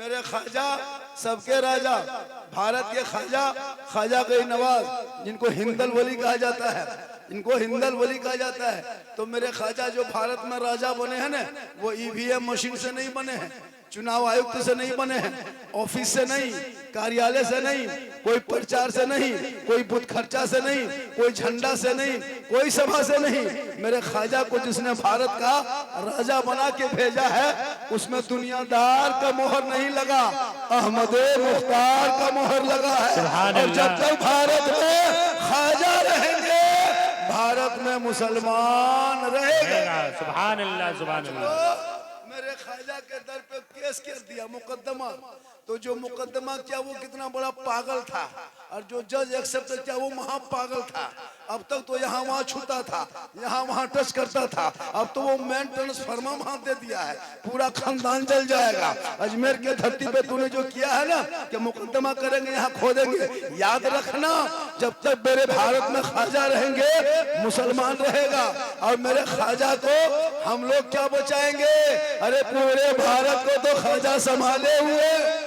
मेरे ख्वाजा सबके राजा, भारत के ख्वाजा, ख्वाजा गई नवाज, जिनको हिंदल वली कहा जाता है, इनको हिंदल वली कहा जाता है। तो मेरे ख्वाजा जो भारत में राजा बने हैं ना, वो ईवीएम मशीन से नहीं बने हैं, चुनाव आयुक्त से नहीं बने हैं, ऑफिस से नहीं, कार्यालय से नहीं, कोई प्रचार से नहीं, कोई बुत खर्चा से नहीं, कोई झंडा से नहीं, कोई सभा से नहीं। मेरे ख्वाजा को जिसने भारत का राजा बना के भेजा है, उसमें दुनियादार का मोहर नहीं लगा, अहमद मुख्तार का मोहर लगा है। और जब तक भारत में ख्वाजा रहेंगे, भारत में मुसलमान रहेगा। सुभान अल्लाह, सुभान अल्लाह। मेरे ख्वाजा के दर पे केस कर दिया, मुकदमा। तो जो मुकदमा किया वो कितना बड़ा पागल था, और जो जज एक्सेप्ट किया वो महा पागल था। अब तक तो यहाँ वहाँ छूता था, यहाँ वहाँ टच करता था, अब तो वो मैन ट्रांसफार्मर वहाँ दे दिया है, पूरा खानदान जल जाएगा। अजमेर के धरती पे तूने जो किया है ना कि मुकदमा करेंगे, यहाँ खो देंगे, याद रखना जब तक मेरे भारत में ख्वाजा रहेंगे, मुसलमान रहेगा। और मेरे ख्वाजा को हम लोग क्या बचाएंगे? अरे पूरे भारत को तो ख्वाजा संभाले हुए।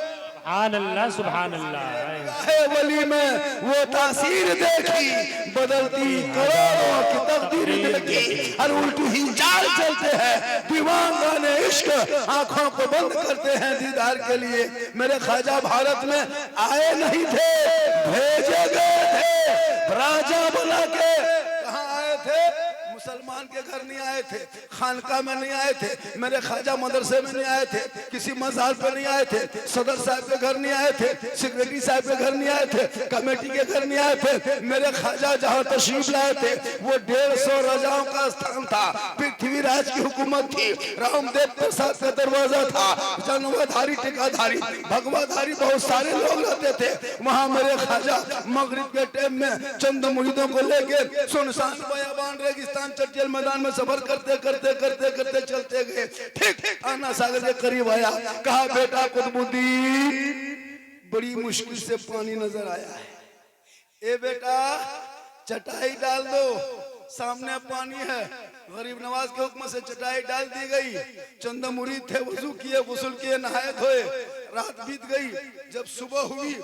सुभान अल्लाह, सुभान अल्लाह। वली में वो तासीर देखी, बदलती करोड़ों की तकदीर देखी, हर उल्टी ही चाल चलते हैं, दीवाने इश्क आंखों को बंद करते हैं दीदार के लिए। मेरे ख्वाजा भारत में आए नहीं थे, भेजे गए थे राजा बना के। कहाँ आए थे? मुसलमान के घर नहीं आए थे, खानका में नहीं आए थे, मेरे ख्वाजा मदरसे में नहीं आए थे, किसी मजार पे नहीं आए थे, सदर साहब के घर नहीं आए थे, सेक्रेटरी साहब के घर नहीं आए थे, कमेटी के घर नहीं आए थे। मेरे ख्वाजा जहाँ तशरीफ लाए थे वो 150 राजाओं का स्थान था, पृथ्वीराज की हुकूमत थी, रामदेव प्रसाद का दरवाजा था, जनवाधारी, टिकाधारी, भगवाधारी बहुत सारे लोग रहते थे वहाँ। मेरे ख्वाजा मगरिब के टाइम में चंद मुरीदों को लेके सुनसान बयाबान रेगिस्तान चटियल मैदान में सफर करते करते करते करते चलते गए। ठीक आना सागर के करीब आया, कहा बेटा कुतुबुद्दीन बड़ी मुश्किल से पानी नजर आया है, ए बेटा चटाई डाल दो, सामने पानी है। गरीब नवाज के हुक्म से चटाई डाल दी गई। चंद मुरीद थे, वजू किए, गुस्ल किए, नहाए धोए, रात बीत गई। जब सुबह हुई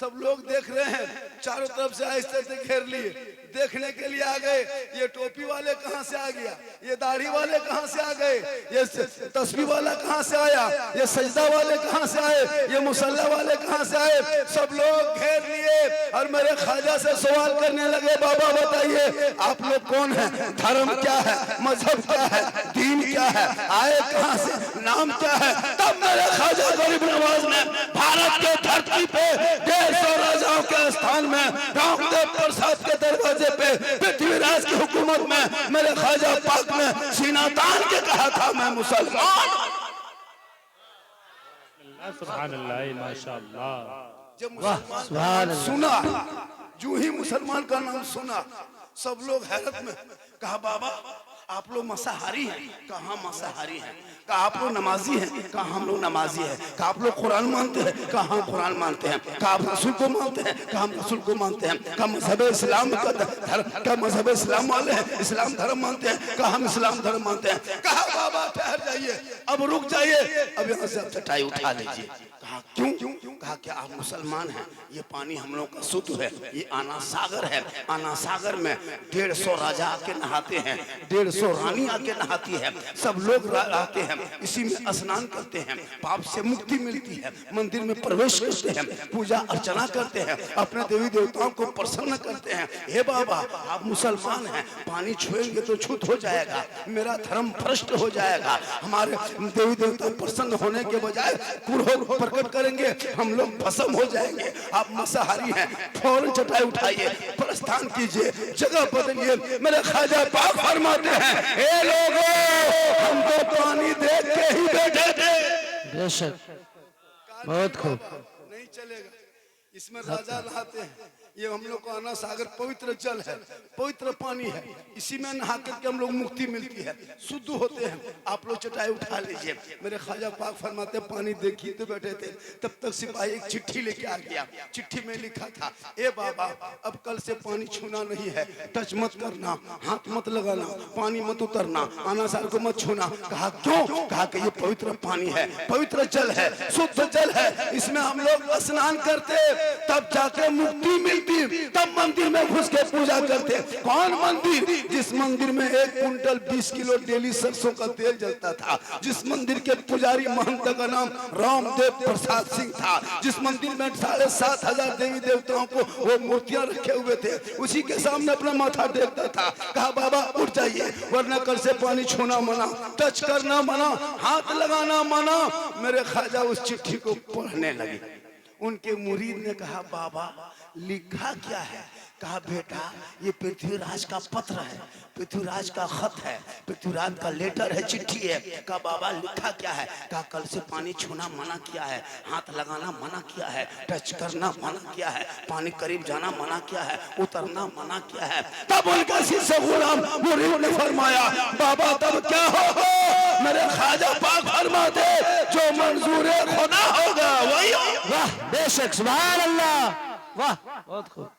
सब लोग देख रहे हैं, चारों तरफ से आहिस्ते से घेर लिए, देखने के लिए आ गए। ये टोपी वाले कहाँ से आ गया, ये दाढ़ी वाले कहाँ से आ गए, ये तस्बीह वाला कहाँ से आया, ये सजदा वाले कहाँ से आए, ये मुसल्ला वाले कहाँ से आए। सब लोग घेर लिए और मेरे ख्वाजा से सवाल करने लगे, बाबा बताइए आप लोग कौन हैं, धर्म क्या है, मजहब क्या है, दीन क्या है, आए कहाँ से, नाम क्या है। तब मेरे ख्वाजा गरीब नवाज ने भारत के धरती पे 150 राजाओं के स्थान में रामदेव प्रसाद के दरवाजे पे पृथ्वीराज की हुकूमत में मेरे ख्वाजा पाक ने सीना तान के कहा था मैं मुसलमान। सुभान अल्लाह, माशाअल्लाह। जब मुसलमान सुना, जो ही मुसलमान का नाम सुना, सब लोग हैरत में। कहा बाबा आप लोग मांसाहारी हैं? कहा मांसाहारी हैं। कहा आप लोग नमाजी हैं? कहा हम लोग नमाजी हैं। कहा आप लोग कुरान मानते हैं? कहा हम कुरान मानते हैं। कहा आप रसूल को मानते हैं? कहा हम रसूल को मानते हैं। कहा मजहब इस्लाम का धर्म, क्या मजहब इस्लाम वाले हैं, इस्लाम धर्म मानते हैं? कहा हम इस्लाम धर्म मानते हैं। कहा बाबा ठहर जाइए, अब रुक जाइए, अब यहाँ से आप चटाई उठा लीजिए। कहा क्यों? कहा क्या आप मुसलमान हैं? ये पानी हम लोग का शुद्ध है, ये आना सागर है, आना सागर में 150 राजा आके नहाते हैं, 150 रानी आके नहाती है, सब लोग आते हैं, इसी में स्नान करते हैं, पाप से मुक्ति मिलती है, मंदिर में प्रवेश करते हैं, पूजा अर्चना करते हैं, अपने देवी देवताओं को प्रसन्न करते हैं। हे बाबा आप मुसलमान हैं, पानी छुएंगे तो छूत हो जाएगा, मेरा धर्म भ्रष्ट हो जाएगा, हमारे देवी देवता प्रसन्न होने के बजाय क्रोध प्रकट करेंगे, हम लोग भस्म हो जाएंगे। आप मांसाहारी हैं, फौरन चटाई उठाइए, प्रस्थान कीजिए, जगह बदलिए। मेरे ख्वाजा पाक फरमाते हैं, ए लोगों हम तो पानी देख के ही बैठे थे। बेशक, बहुत खूब। नहीं चलेगा। इसमें राजा नहाते हैं। ये हम लोग का आना सागर पवित्र जल है, पवित्र पानी है। इसी में नहा करके हम लोग मुक्ति मिलती है, शुद्ध होते हैं। आप लोग चटाई उठा लीजिए। मेरे ख्वाजा पाक फरमाते पानी देखिए तो बैठे थे, तब तक सिपाही एक चिट्ठी लेके आ गया। चिट्ठी में लिखा था, ए बाबा अब कल से पानी छूना नहीं है, टच मत करना, हाथ मत लगाना, पानी मत उतरना, आना सागर को मत छूना। कहा क्यों? कहा कि ये पवित्र पानी है, पवित्र जल है, शुद्ध जल है, इसमें हम लोग स्नान करते तब जाके मुक्ति मिलती, तब मंदिर में घुस के पूजा करते। कौन मंदिर? जिस मंदिर में 1 कुंटल 20 किलो डेली सरसों का तेल जलता था, जिस मंदिर के पुजारी महंत का नाम रामदेव प्रसाद सिंह था, जिस मंदिर में 7,500 देवी देवताओं को वो मूर्तियां रखे हुए थे, उसी के सामने अपना माथा टेकता था। कहा बाबा उठ जाइए, वरना कल से पानी छूना मना, टच करना मना, हाथ लगाना मना। मेरे ख्वाजा उस चिट्ठी को पढ़ने लगे। उनके मुरीद ने कहा बाबा लिखा क्या है? कहा बेटा ये पृथ्वीराज का पत्र है, पृथ्वीराज का खत है, पृथ्वीराज का लेटर है, चिट्ठी है। कहा बाबा लिखा क्या है? कहा कल से पानी छूना मना किया है, हाथ लगाना मना किया है, टच करना मना किया है, पानी करीब जाना मना किया है, उतरना मना किया है। तब उनका शिष्य गुलाम मुरीद ने फरमाया बाबा तब क्या हो? मेरे ख्वाजा पाक फरमाते जो मंजूर खुदा होगा वही। वाह बेशक, सुभान अल्लाह, वाह बहुत खूब।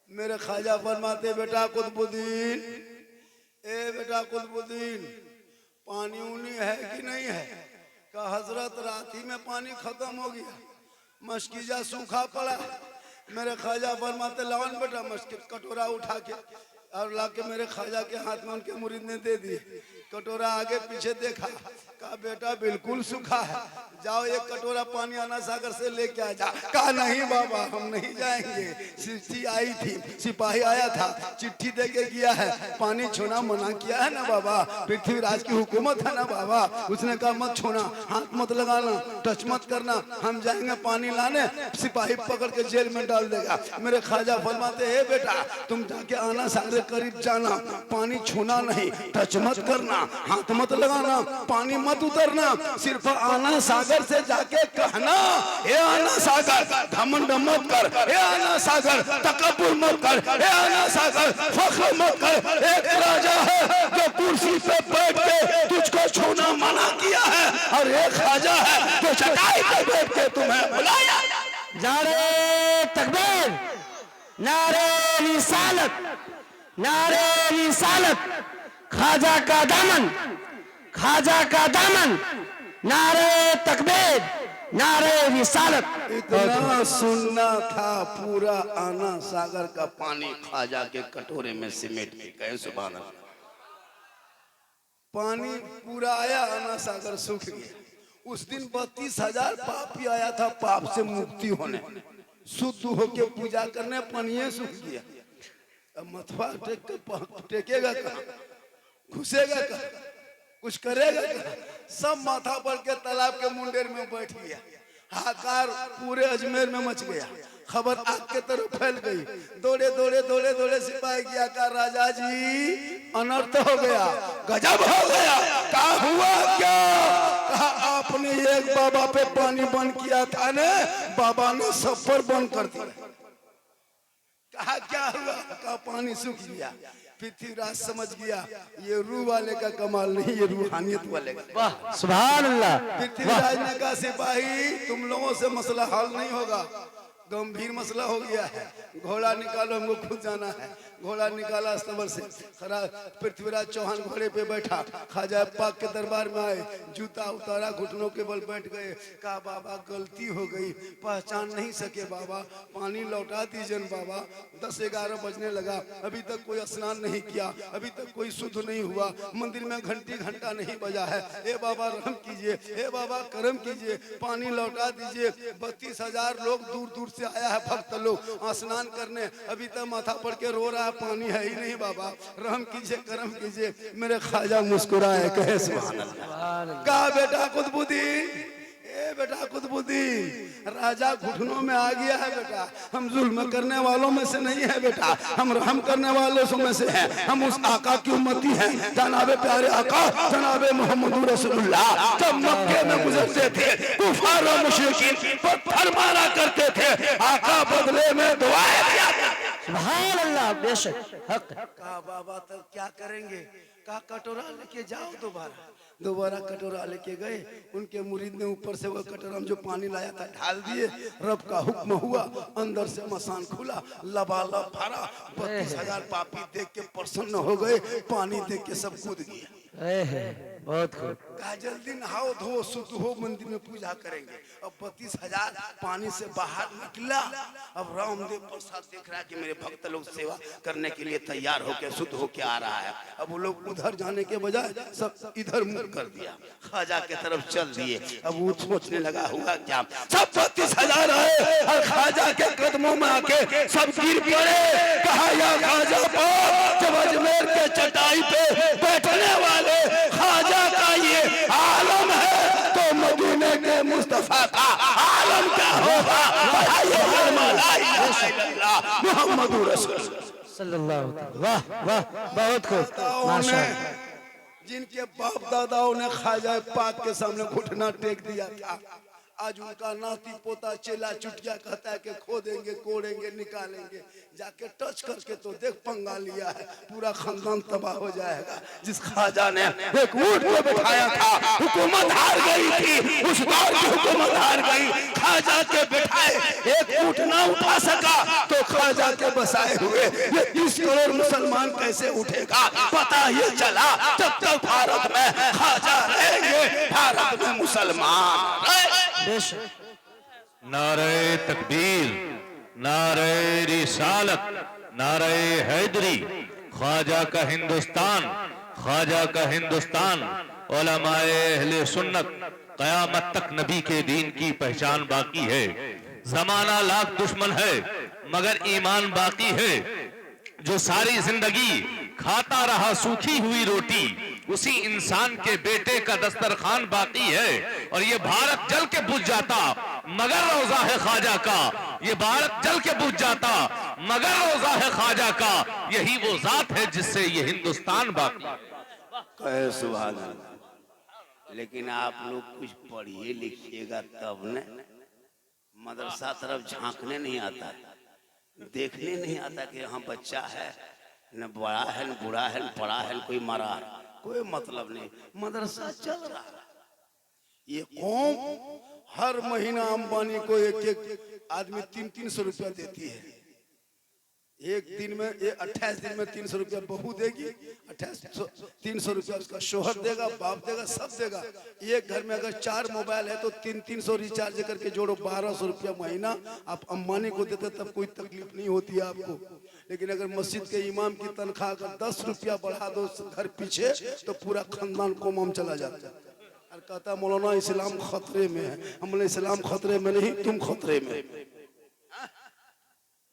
मेरे ख्वाजा फरमाते बेटा कुतुबुद्दीन, ए बेटा कुतुबुद्दीन पानी उनी है कि नहीं है? का हजरत रात ही में पानी खत्म हो गया, मशकीजा सूखा पड़ा। मेरे ख्वाजा फरमाते लाओन बेटा मशकी कटोरा उठा के और लाके मेरे ख्वाजा के हाथ में उनके मुरीद ने दे दिए। कटोरा आगे पीछे देखा, कहा बेटा बिल्कुल सूखा है, जाओ एक कटोरा पानी आना सागर से लेके आ जा। कहा नहीं बाबा हम नहीं जाएंगे, चिट्ठी आई थी, सिपाही आया था, चिट्ठी देके गया है, पानी छूना मना किया है ना बाबा, पृथ्वीराज की हुकूमत है ना बाबा, उसने कहा मत छूना, हाथ मत लगाना, टच मत करना, हम जाएंगे पानी लाने, सिपाही पकड़ के जेल में डाल देगा। मेरे ख्वाजा फरमाते है बेटा तुम जाके आना सागर करीब जाना, पानी छूना नहीं, टच मत करना, हाथ मत लगाना, पानी मत उतरना, सिर्फ आना सागर से जाके कहना हे आना सागर घमंड मत कर, हे आना सागर तकब्बुर मत कर, हे आना सागर फख्र मत कर। एक राजा है जो कुर्सी पे बैठ के तुझको छूना मना किया है, और एक ख्वाजा है जो चटाई पे बैठ के तुम्हें बुलाया। नारे तकबीर, नारे रिसालत, नारे रिसालत, ख्वाजा का दामन, ख्वाजा का दामन, नारे तकबीर, नारे रिसालत। इतना सुनना था पूरा आना सागर का पानी ख्वाजा के कटोरे में सिमेट के कहे सुभान अल्लाह। पानी पूरा आया, आना सागर सूख गया। उस दिन 32,000 पापी आया था पाप से मुक्ति होने, शुद्ध होके पूजा करने, पानी सूख गया। अब मथवा टेकेगा कहाँ, घुसेगा कहाँ, कुछ करेगा कहाँ? सब माथा पर के तालाब के मुंडेर में बैठ गया। हाहाकार पूरे अजमेर में मच गया, खबर आग के तरफ फैल गई। दौड़े दौड़े दौड़े दौड़े सिपाही किया का राजा जी अनर्थ हो गया, गजब हो गया। क्या हुआ क्या? कहा आपने एक बाबा पे पानी बंद किया था ने, बाबा ने सब पर बंद कर दिया। कहा क्या हुआ? कहा पानी सूख गया। पृथ्वीराज समझ गया ये रूह वाले का कमाल नहीं, ये रूहानियत वाले का। वाह सुभान अल्लाह। पृथ्वीराज ने कहा सिपाही तुम लोगों से मसला हल नहीं होगा, गंभीर मसला हो गया है, घोड़ा निकालो हमको खुद जाना है। घोड़ा निकाला अस्तबल से, खरा पृथ्वीराज चौहान घोड़े पे बैठा, ख्वाजा पाक के दरबार में आए, जूता उतारा, घुटनों के बल बैठ गए। कहा बाबा गलती हो गई, पहचान नहीं सके बाबा, पानी लौटा दीजिए बाबा। 10-11 बजने लगा, अभी तक कोई स्नान नहीं किया, अभी तक कोई शुद्ध नहीं हुआ, मंदिर में घंटी घंटा नहीं बजा है। ए बाबा रहम कीजिए, ए बाबा करम कीजिए, पानी लौटा दीजिए। 32,000 लोग दूर दूर से आया है भक्त लोग स्नान करने, अभी तक माथा पड़ के रो रहा है, पानी है ही नहीं बाबा, रहम कीजिए करम कीजिए। मेरे ख्वाजा मुस्कुराए कहे सुभान अल्लाह। कहा बेटा कुतुबुद्दीन, ए बेटा कुतुबुद्दीन राजा घुटनों में आ गया है बेटा, हम जुल्म करने वालों में से नहीं है बेटा, हम रहम करने वालों में से हैं, हम उस आका की उम्मती हैं, जनाबे प्यारे आका जनाबे मोहम्मद रसूलुल्लाह। जब मक्के में गुजरते थे कुफार और मुशरिकीन पत्थर मारा करते थे, आका बदले में दुआएं दिया करते थे। सुभान अल्लाह, बेशक हक। कहा बाबा तब क्या करेंगे? कहा कटोरा लेके जाओ, दोबारा कटोरा लेके गए। उनके मुरीद ने ऊपर से वो कटोरा में जो पानी लाया था ढाल दिए। रब का हुक्म हुआ, अंदर से मसान खुला, लबालब भरा। 32,000 पापी देख के प्रसन्न हो गए, पानी देख के सब कूद गए। बहुत खूब। कहा जल्दी नहाओ धो शुद्ध हो, मंदिर में पूजा करेंगे। अब 32,000 पानी से बाहर निकला। अब रामदेव प्रसाद देख रहा है कि मेरे भक्त लोग सेवा करने के लिए तैयार होकर शुद्ध होके आ रहा है। अब वो लोग उधर जाने के बजाय सब इधर मुड़ कर दिया, ख्वाजा के तरफ चल दिए। अब वो सोचने लगा हुआ क्या, सब 32,000 आए और ख्वाजा के कदमों में आके सब गिर पड़े। कहा या ख्वाजा पाक, जब अजमेर के चटाई पे बैठने वाले ख्वाजा का ये आलम है तो मदीने के मुस्तफा का आलम क्या होगा? मुहम्मदुर रसूलुल्लाह सल्लल्लाहु अलैहि। वाह वाह, बहुत खूब, माशाअल्लाह। जिनके बाप दादाओं ने ख्वाजा पाक के सामने घुटना टेक दिया था, आज उनका नाती पोता चेला चुटिया कहता है कि खो देंगे, कोड़ेंगे, निकालेंगे। जाके टच करके तो देख पंगा लिया है, पूरा खानदान तबाह हो जाएगा। जिस ख्वाजा ने एक ऊंट पे बैठाया था, हुकूमत हार गई थी, उस दौर की हुकूमत हार गई। ख्वाजा के बैठाए एक ऊंट ना उठा सका तो ख्वाजा के बसाए हुए ये 30 करोड़ मुसलमान कैसे उठेगा? पता ये चला जब तक भारत में ख्वाजा रहेंगे, भारत में मुसलमान बेशक। नारे तकबीर, नारे रिसालत, नारे हैदरी। ख्वाजा का हिंदुस्तान, ख्वाजा का हिंदुस्तान। उलमाए अहले सुन्नत, कयामत तक नबी के दीन की पहचान बाकी है। जमाना लाख दुश्मन है मगर ईमान बाकी है। जो सारी जिंदगी खाता रहा सूखी हुई रोटी, उसी इंसान के बेटे का दस्तरखान बाकी है। और ये भारत जल के बुझ जाता मगर रोजा है ख्वाजा का। ये भारत जल के बुझ जाता मगर रोजा है ख्वाजा का। यही वो जात है जिससे ये हिंदुस्तान बाकी है। कहे सुभान अल्लाह। लेकिन आप लोग कुछ पढ़िए लिखिएगा तब न। मदरसा तरफ झांकने नहीं आता, देखने नहीं आता कि यहाँ बच्चा है, न बड़ा है, न बूढ़ा है, न पढ़ा है, न कोई मरा है, कोई मतलब नहीं। मदरसा चल रहा है। ये कौम हर महीना अंबानी को एक आदमी 300-300 रुपया देती है। एक दिन में 28 दिन में 300 रुपया बहू देगी, 300 रुपया उसका शोहर देगा, बाप देगा, सब देगा। एक घर में अगर 4 मोबाइल है तो 300 रिचार्ज करके जोड़ो, 1200 रुपया महीना आप अंबानी को देते तब कोई तकलीफ नहीं होती है आपको। लेकिन अगर मस्जिद के इमाम की तनख्वाह अगर 10 रुपया बढ़ा दो घर पीछे तो पूरा खानदान कोमाम चला जाता है। और कहता मौलाना इस्लाम खतरे में है। हम बोले इस्लाम खतरे में नहीं, तुम खतरे में।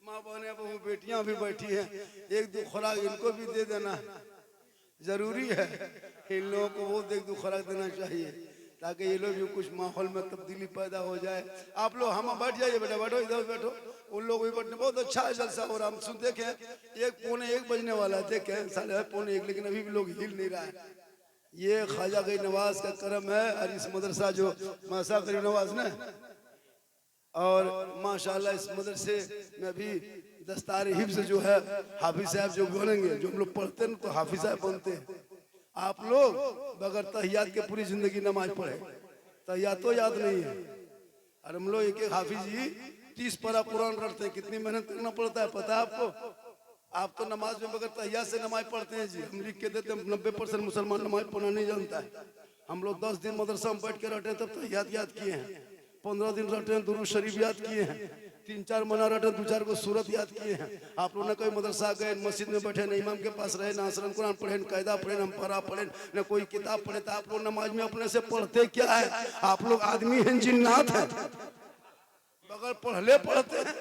माँ बहने बहू बेटियां भी बैठी हैं, 1-2 खुराक इनको भी दे देना जरूरी है। इन लोगों को वो 1-2 खुराक देना चाहिए ताकि ये लोग भी कुछ माहौल में तब्दीली पैदा हो जाए। आप लोग हम बैठ जाइए, बेटा बैठो, इधर बैठो। उन लोग भी बैठने बहुत अच्छा है जलसा हो रहा। हम सुन देखे 1-1 बजने वाला है, देखे 1:45, लेकिन अभी भी लोग हिल नहीं रहा है। ये ख्वाजा गरीब नवाज का करम है। और इस मदरसा जो मासा गरीब नवाज ने, और माशाल्लाह इस मदरसे में भी दस्तार हिफ्ज़ जो है हाफिज साहब जो बनेंगे, जो हम लोग पढ़ते हैं तो हाफिज साहब बनते हैं। आप लोग बगैर तहियात के पूरी जिंदगी नमाज पढ़े, तहियात तो याद नहीं है। और हम लोग एक हाफिज जी 30 पारा कुरान रटते हैं। कितनी मेहनत करना पड़ता है पता है आपको? आप तो नमाज में बगैर तहियात से नमाज पढ़ते हैं जी। हम लिख के देते हैं 90% मुसलमान नमाज पढ़ना नहीं जानता है। हम लोग 10 दिन मदरसा में बैठ के रटे तब तहियात याद किए हैं, 15 दिन रटे हैं दुरूद शरीफ याद किए हैं, 3-4 महीना रटे 2-4 को सूरत याद किए हैं। आप लोग ने कोई मदरसा गए, मस्जिद में बैठे, न इमाम के पास रहे, ना असरन कुरान पढ़े, न कायदा पढ़े, न पढ़ा पढ़े, न कोई किताब पढ़े। तो आप लोग नमाज में अपने से पढ़ते क्या है? आप लोग आदमी हैं, जिन्नात हैं, बगैर पढ़ले पढ़ते हैं।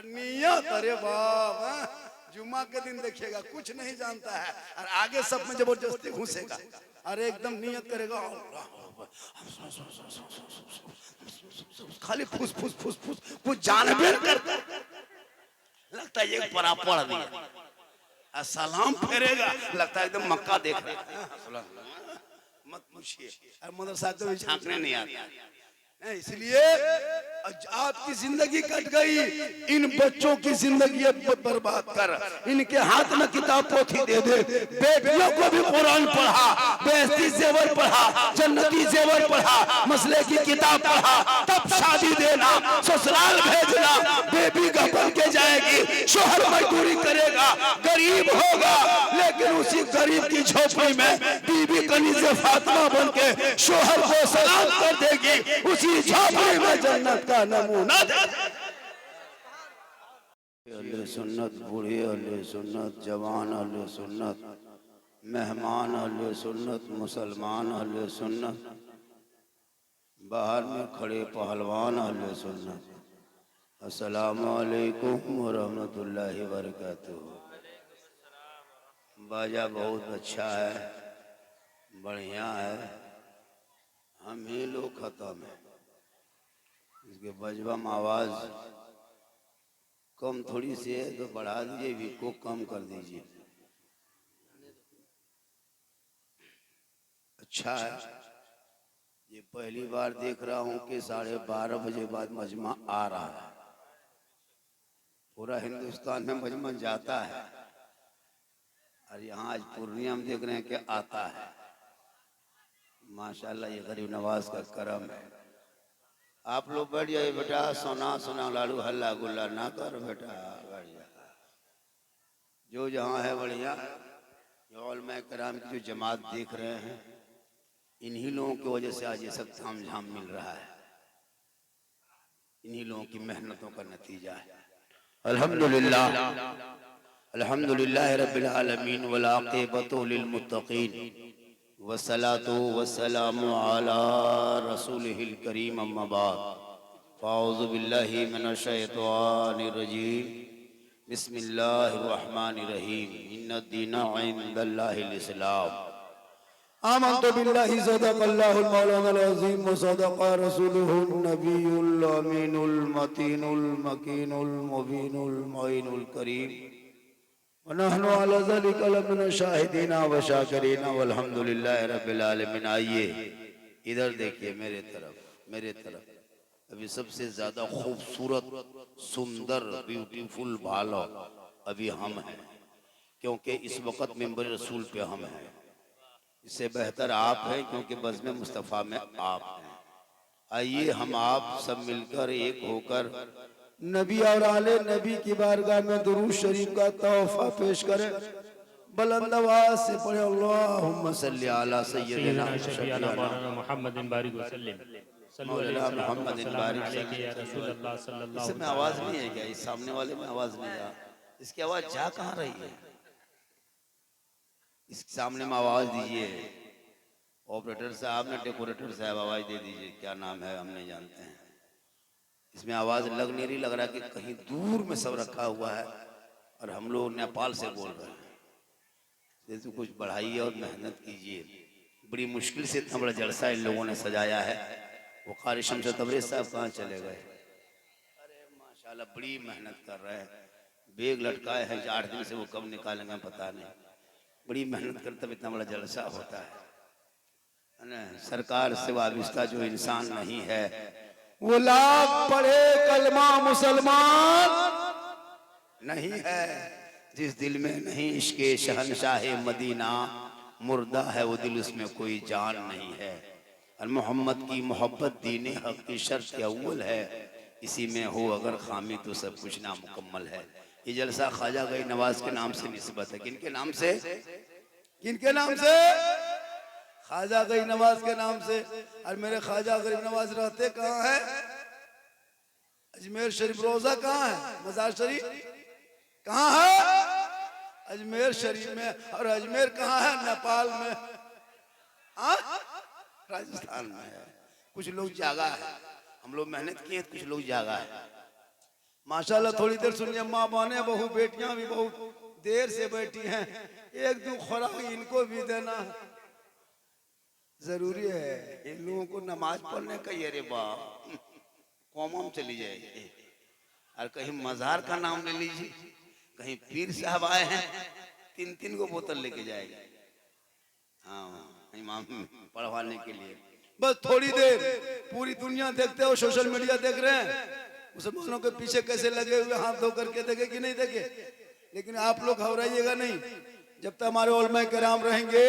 नियत, अरे बाप, जुम्मा के दिन देखिएगा कुछ नहीं जानता है और आगे सब में जबरदस्ती घुसेगा। अरे एकदम नियत करेगा, खाली फुस फुस फुस फुस कुछ जानबे करता, लगता है ये परा पढ़ दिया। सलाम फेरेगा, लगता है एकदम मक्का देख रहा है। मत पूछिए। और मदरसा को भी झांकने नहीं आता। इसलिए आपकी जिंदगी कट गई, इन बच्चों की जिंदगी अब बर्बाद कर, इनके हाथ में किताब पोथी दे दे। बेटियों को भी कुरान पढ़ा, बेहती जेवर पढ़ा, जन्नती जेवर पढ़ा, मसले की किताब पढ़ा, तब शादी देना, ससुराल भेजना। बेबी का बन के जाएगी, शोहर मजदूरी करेगा, गरीब होगा, लेकिन उसी गरीब की झोपड़ी में बीबी कनीज़े फातिमा बन के शोहर को सलाम कर देगी, उसी झोपड़ी में जन्नत का नमूना दे। अहले सुन्नत बूढ़े, अहले सुन्नत जवान, अहले सुन्नत मेहमान, अहले सुन्नत मुसलमान, अहले सुन्नत बाहर में खड़े पहलवान, अहले सुन्नत, अस्सलामु अलैकुम व रहमतुल्लाहि व बरकातुहू। बाजा बहुत अच्छा है, बढ़िया है, हम ही लोग खत्म है। इसके बजवा में आवाज कम थोड़ी सी है तो बढ़ा दीजिए, भी को कम कर दीजिए। अच्छा है, ये पहली बार देख रहा हूँ कि 12:30 बजे बाद मजमा आ रहा है। पूरा हिंदुस्तान में मजमा जाता है और यहाँ आज पूर्णिया में देख रहे हैं कि आता है। माशाल्लाह, ये गरीब नवाज का करम है। आप लोग बैठ जाइए बेटा, सोना सोना लाडू हल्ला गुल्ला ना कर बेटा, बैठ जा। जो जहाँ है बढ़िया। उलमा कराम की जो जमात देख रहे हैं, इन्हीं लोगों की वजह से आज ये सब थाम झाम मिल रहा है, इन्हीं लोगों की मेहनतों का नतीजा है। अल्हम्दुलिल्लाह, अल्हम्दुलिल्लाह रब्बिल आलमीन वल आक़िबतु लिल मुत्तक़ीन वस्सलातु वस्सलामु अला रसूलिहिल करीम अम्मा बाद। फ़अऊज़ु बिल्लाहि मिनश शैतानिर रजीम, बिस्मिल्लाहिर रहमानिर रहीम। इन्नद-दीना इंदल्लाहिल इस्लाम। आमन्तु बिल्लाहि सदक़ल्लाहुल मौलानाल अज़ीम व सदक़ रसूलुहुन नबियुल अमीनुल मतीनुल मकीनुल मुबीनुल मुईनुल करीम। वनहनु अला ज़ालिका लमिन शाहिदीना व शाकिरीना वल्हम्दुलिल्लाहि रब्बिल आलमीन। आइए इधर देखिए, मेरे तरफ, मेरे तरफ। अभी सबसे ज्यादा खूबसूरत, सुंदर, ब्यूटीफुल भालो अभी हम हैं, क्योंकि इस वक्त मिंबर रसूल पे हम हैं। इससे बेहतर आप हैं, क्योंकि बज़्म मुस्तफ़ा में आप हैं। आइए हम आप सब मिलकर एक होकर नबी और आले नबी की बारगाह में दुरूद शरीफ का तोहफा पेश करें। बुलंद आवाज से पढ़े अल्लाहुम्मा सल्ली अला सय्यिदिना शफीअना मौलाना मुहम्मदिन बारिक वसल्लम मौलाना मुहम्मदिन बारिक या रसूल अल्लाह सल्लल्लाहु इसमें आवाज नहीं है क्या? इस सामने वाले में आवाज नहीं है, इसकी आवाज जा कहाँ रही है? इस सामने में आवाज दीजिए। ऑपरेटर साहब ने, डेकोरेटर साहब आवाज दे दीजिए। क्या नाम है हम नहीं जानते हैं। इसमें आवाज लग नहीं रही, लग रहा कि कहीं दूर में सब रखा हुआ है और हम लोग नेपाल से बोल रहे हैं। तो कुछ बढ़ाइए और मेहनत कीजिए। बड़ी मुश्किल से इतना बड़ा जलसा इन लोगों ने सजाया है। वो क़ारी शम्स तबरेज़ साहब कहाँ चले गए? अरे माशाल्लाह, बड़ी मेहनत कर रहे हैं। बेग लटकाए हैं, 8 दिन से, वो कब निकालेंगे पता नहीं। बड़ी मेहनत करते तब इतना बड़ा जलसा होता है ना। सरकार से वाबिस्ता जो इंसान नहीं है, वो लाख पढ़े कलमा मुसलमान नहीं है। जिस दिल में नहीं इश्क़े शहनशाह मदीना, मुर्दा है वो दिल, उसमें कोई जान नहीं है। और मोहम्मद की मोहब्बत दीन हक़ की शर्त अव्वल है। इसी में हो अगर खामी तो सब कुछ नामुकम्मल है। ये जलसा ख्वाजा गरीब नवाज के नाम से निस्बत है। किनके नाम से? किनके नाम से? ख्वाजा गरीब नवाज के नाम से। और मेरे ख्वाजा गरीब नवाज रहते कहाँ है? अजमेर शरीफ। रोजा कहाँ है? मजार शरीफ कहाँ है? अजमेर शरीफ में। और अजमेर कहाँ है? नेपाल में। राजस्थान में है। कुछ लोग जागा है, हम लोग मेहनत किए, कुछ लोग जागा है। माशाल्लाह, थोड़ी देर सुनिए। माँ बहने, बहू बेटियां भी बहुत देर से बैठी हैं। एक दो खुराक इनको भी देना जरूरी है। इन लोगों को नमाज पढ़ने का ये रे बाप कौम चली जाएगी। और कहीं मजार का नाम ले लीजिए, कहीं पीर साहब आए हैं, 3-3 को बोतल लेके जाएगा। हाँ, इमाम पढ़वाने के लिए। बस थोड़ी देर पूरी दुनिया देखते हो, सोशल मीडिया देख रहे हैं, मुसलमानों के पीछे कैसे लगे हुए, हाथ धो करके देखे कि नहीं देखे। लेकिन आप लोग घबराइएगा नहीं, जब तक हमारे उलमा किराम रहेंगे,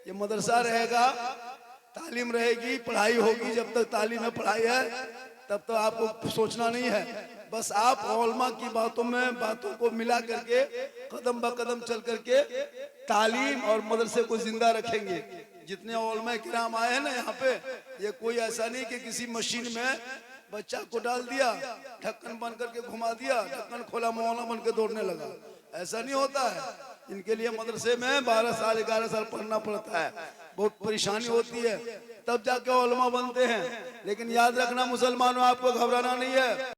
ये मदरसा रहेगा, तालीम रहेगी, पढ़ाई होगी, जब तक तालीम है पढ़ाई है तब तक आपको सोचना नहीं है। बस आप उलमा की बातों को मिला करके कदम ब कदम चल करके तालीम और मदरसे को जिंदा रखेंगे। जितने उलमा किराम आए हैं ना यहाँ पे, ये कोई ऐसा नहीं कि किसी मशीन में बच्चा को डाल दिया, ढक्कन बंद करके घुमा दिया, ढक्कन खोला मौलाना बन के दौड़ने लगा, ऐसा नहीं होता है। इनके लिए मदरसे में 12 साल 11 साल पढ़ना पड़ता है, बहुत परेशानी होती है, तब जाके उलमा बनते हैं। लेकिन याद रखना मुसलमानों, आपको घबराना नहीं है।